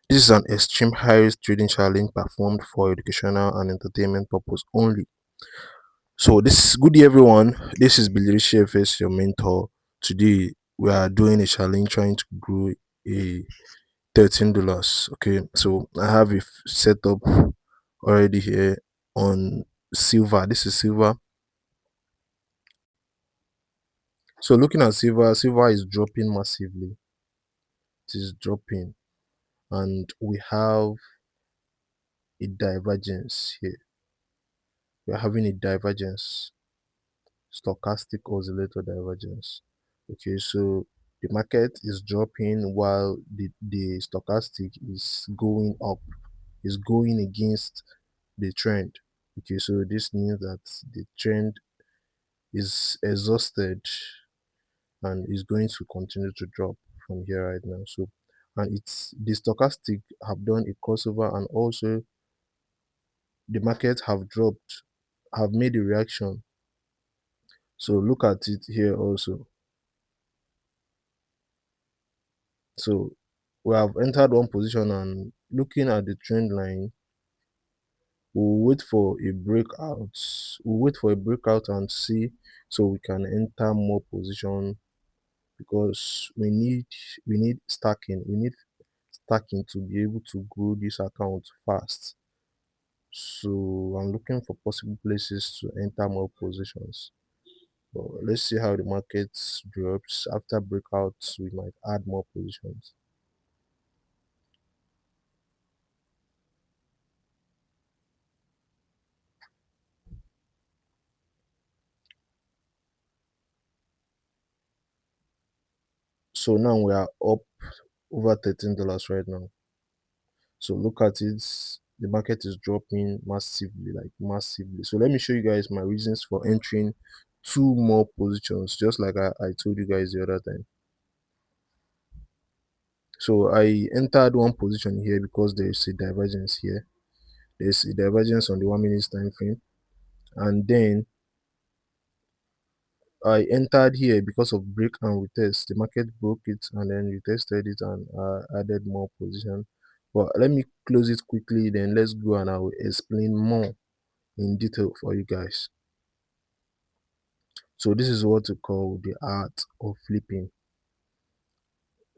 This is an extreme high risk trading challenge performed for educational and entertainment purpose only. So this is good day everyone. This is Billy CFS, your mentor. Today we are doing a challenge trying to grow a $13. Okay, so I have a setup already here on silver. This is silver. So looking at silver, silver is dropping massively. It is dropping, and we have a divergence here. We are having a divergence, stochastic oscillator divergence. Okay, so the market is dropping while the stochastic is going up, is going against the trend. Okay, so this means that the trend is exhausted and is going to continue to drop from here right now. So, and it's the stochastic have done a crossover, and also the market have dropped, have made a reaction. So look at it here also. So we have entered one position, and looking at the trend line, we'll wait for a breakout. We'll wait for a breakout and see, so we can enter more position, because we need stacking. We need stacking to be able to grow this account fast. So I'm looking for possible places to enter more positions. But let's see how the market drops. After breakouts, we might add more positions. So now we are up over $13 right now. So look at it. The market is dropping massively, like massively. So let me show you guys my reasons for entering two more positions, just like I told you guys the other time. So I entered one position here because there is a divergence here. There's a divergence on the 1 minute time frame, and then I entered here because of break and retest. The market broke it and then retested it, and added more position. But let me close it quickly, then let's go and I will explain more in detail for you guys. So this is what we call the art of flipping.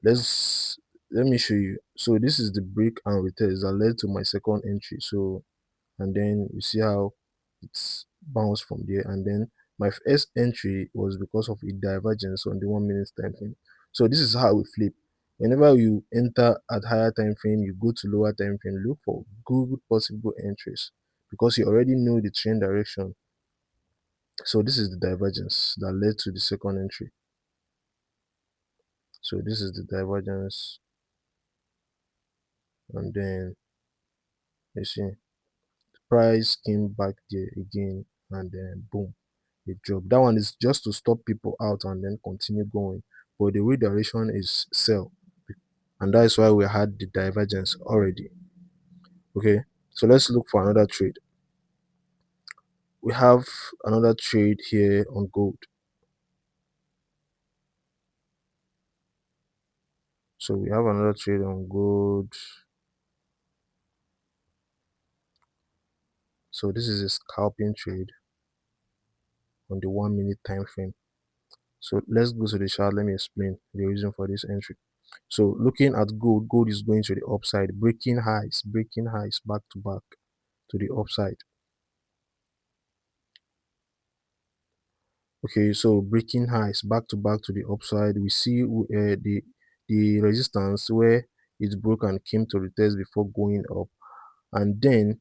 Let me show you. So this is the break and retest that led to my second entry. So, and then you see how it's bounced from there, and then my first entry was because of a divergence on the 1 minute time frame. So this is how we flip. Whenever you enter at higher time frame, you go to lower time frame, look for good possible entries, because you already know the trend direction. So this is the divergence that led to the second entry. So this is the divergence, and then you see price came back there again, and then boom, it dropped. That one is just to stop people out and then continue going, but the real direction is sell, and that is why we had the divergence already. Okay, so let's look for another trade. We have another trade here on gold. So we have another trade on gold. So this is a scalping trade on the 1 minute time frame. So let's go to the chart. Let me explain the reason for this entry. So looking at gold, gold is going to the upside, breaking highs back to back to the upside. Okay, so breaking highs back to back to the upside. We see the resistance where it broke and came to retest before going up, and then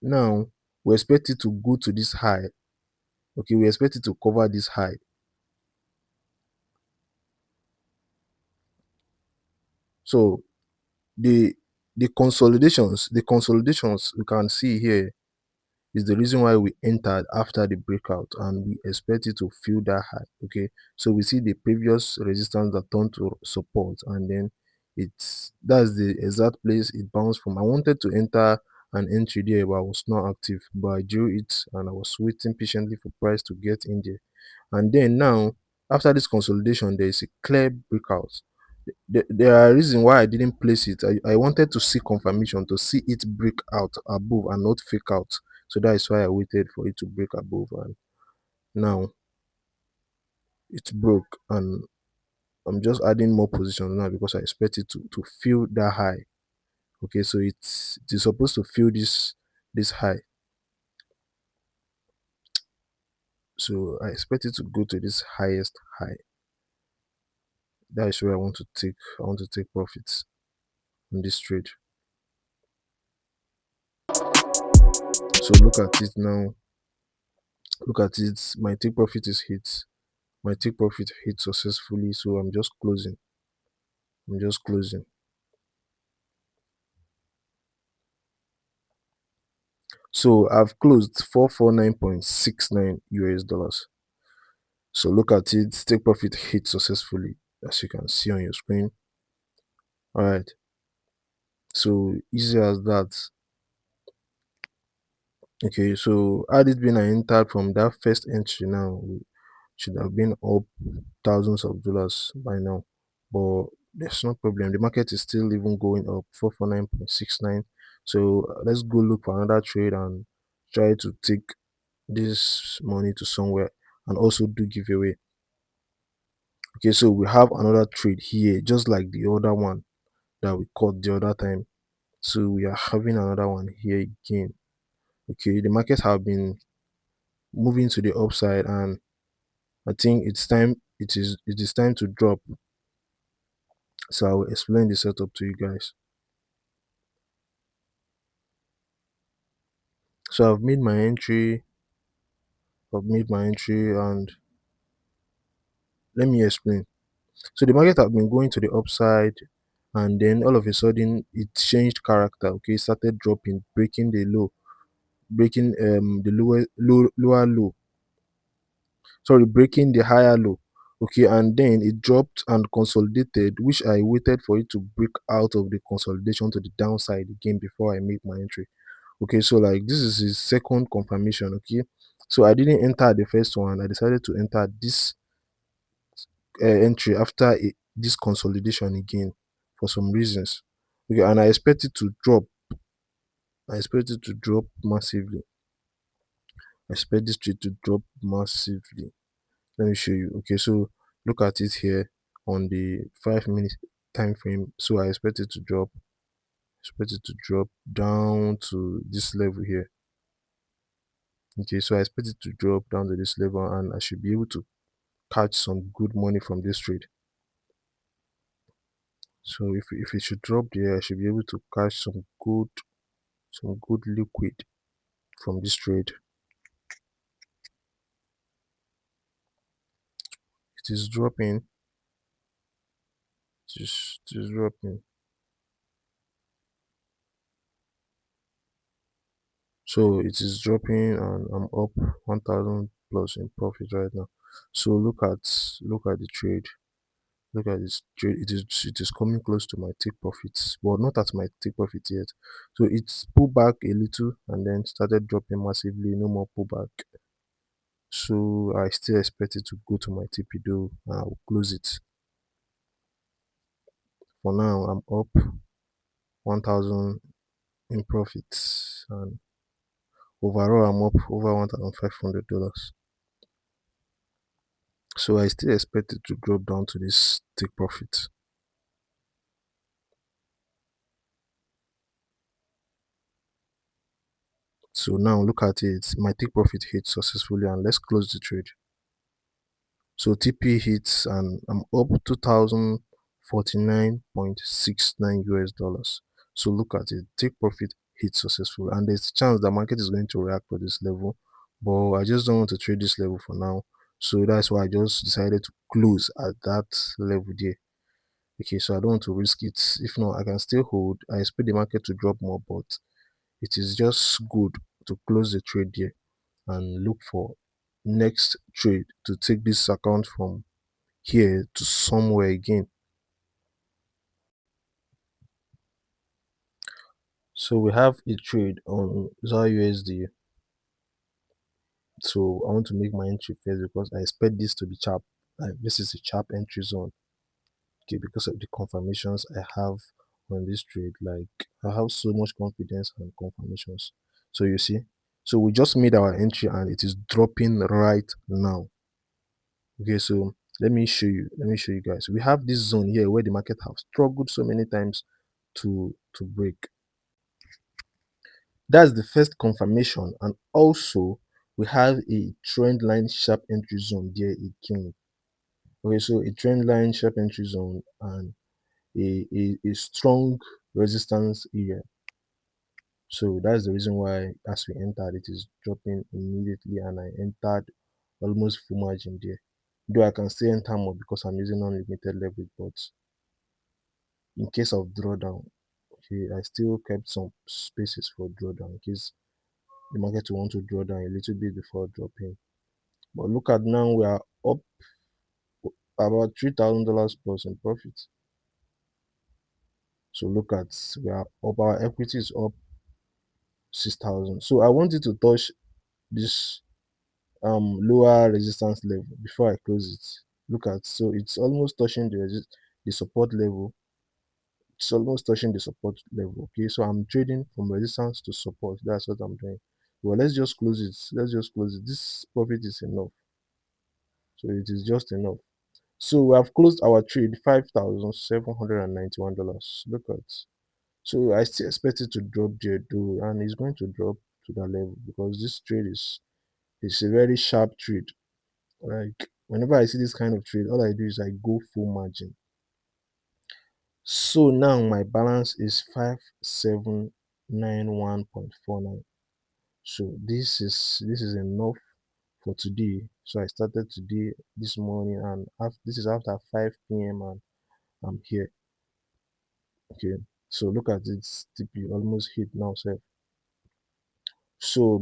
now we expect it to go to this high. Okay, we expect it to cover this high. So the the consolidations we can see here is the reason why we entered after the breakout, and we expect it to fill that high. Okay, so we see the previous resistance that turned to support, and then that's the exact place it bounced from. I wanted to enter an entry there, but I was not active, but I drew it and I was waiting patiently for price to get in there. And then now, after this consolidation, there is a clear breakout. There are reasons why I didn't place it. I wanted to see confirmation, to see it break out above and not fake out. So that is why I waited for it to break above, and now it broke, and I'm just adding more positions now because I expect it to fill that high. Okay, so it is supposed to fill this high. So I expect it to go to this highest high. That is where I want to take profits on this trade. So look at it now. Look at it. My take profit is hit. My take profit hit successfully. So I'm just closing. I'm just closing. So I've closed 449.69 US dollars. So look at it. Take profit hit successfully, as you can see on your screen. All right. So easy as that. Okay. So had it been I entered from that first entry now, we should have been up thousands of dollars by now. But there's no problem. The market is still even going up 449.69. So let's go look for another trade and try to take this money to somewhere and also do giveaway. Okay, so we have another trade here, just like the other one that we caught the other time. So we are having another one here again. Okay, the markets have been moving to the upside, and I think it's time. It is time to drop. So I will explain the setup to you guys. So I've made my entry. I've made my entry, and let me explain. So the market have been going to the upside, and then all of a sudden it changed character. Okay, it started dropping, breaking the low, breaking the lower low. Sorry, breaking the higher low. Okay, and then it dropped and consolidated, which I waited for it to break out of the consolidation to the downside again before I make my entry. Okay, so like this is his second confirmation. Okay, so I didn't enter the first one. I decided to enter this entry after this consolidation again for some reasons. Okay, and I expect it to drop. I expect it to drop massively. I expect this trade to drop massively. Let me show you. Okay, so look at it here on the 5 minute time frame. So I expect it to drop. Expect it to drop down to this level here. Okay, so I expect it to drop down to this level, and I should be able to catch some good money from this trade. So if it should drop there, I should be able to catch some good liquid from this trade. It is dropping. It is dropping. So it is dropping, and I'm up 1000 plus in profit right now. So look at the trade. Look at this trade. It is coming close to my take profits, but not at my take profit yet. So it's pulled back a little and then started dropping massively. No more pullback. So I still expect it to go to my TP though. I'll close it. For now, I'm up 1000 in profits, and overall I'm up over $1,500. So I still expect it to drop down to this take profit. So now look at it. My take profit hit successfully, and let's close the trade. So TP hits, and I'm up 2049.69 US dollars. So look at it. Take profit hit successful, and there's a chance the market is going to react to this level, but I just don't want to trade this level for now. So that's why I just decided to close at that level there. Okay, so I don't want to risk it. If not, I can still hold. I expect the market to drop more, but it is just good to close the trade there and look for next trade to take this account from here to somewhere again. So we have a trade on XAUUSD. So I want to make my entry first because I expect this to be sharp. Like this is a sharp entry zone. Okay, because of the confirmations I have on this trade. Like, I have so much confidence and confirmations. So you see, so we just made our entry and it is dropping right now. Okay, so let me show you guys. We have this zone here where the market have struggled so many times to break. That's the first confirmation, and also we have a trend line sharp entry zone there again. Okay, so a trend line sharp entry zone and a strong resistance area. So that's the reason why as we entered it is dropping immediately, and I entered almost full margin there. Though I can still enter more because I'm using unlimited leverage, but in case of drawdown, okay, I still kept some spaces for drawdown in case the market will want to draw down a little bit before dropping. But look at now, we are up about $3,000 plus in profit. So look at, we are up, our equity is up 6,000. So I wanted to touch this lower resistance level before I close it. Look at, so it's almost touching the support level. It's almost touching the support level. Okay, so I'm trading from resistance to support. That's what I'm doing. Well, let's just close it. Let's just close it. This profit is enough. So it is just enough. So we have closed our trade $5,791. Look at, so I still expect it to drop there though, and it's going to drop to that level because this trade is a very sharp trade. Like, whenever I see this kind of trade, all I do is I go full margin. So now my balance is 5791.49. So this is enough for today. So I started today this morning, and this is after 5 p.m. and I'm here. Okay, so look at it, TP almost hit now, sir. So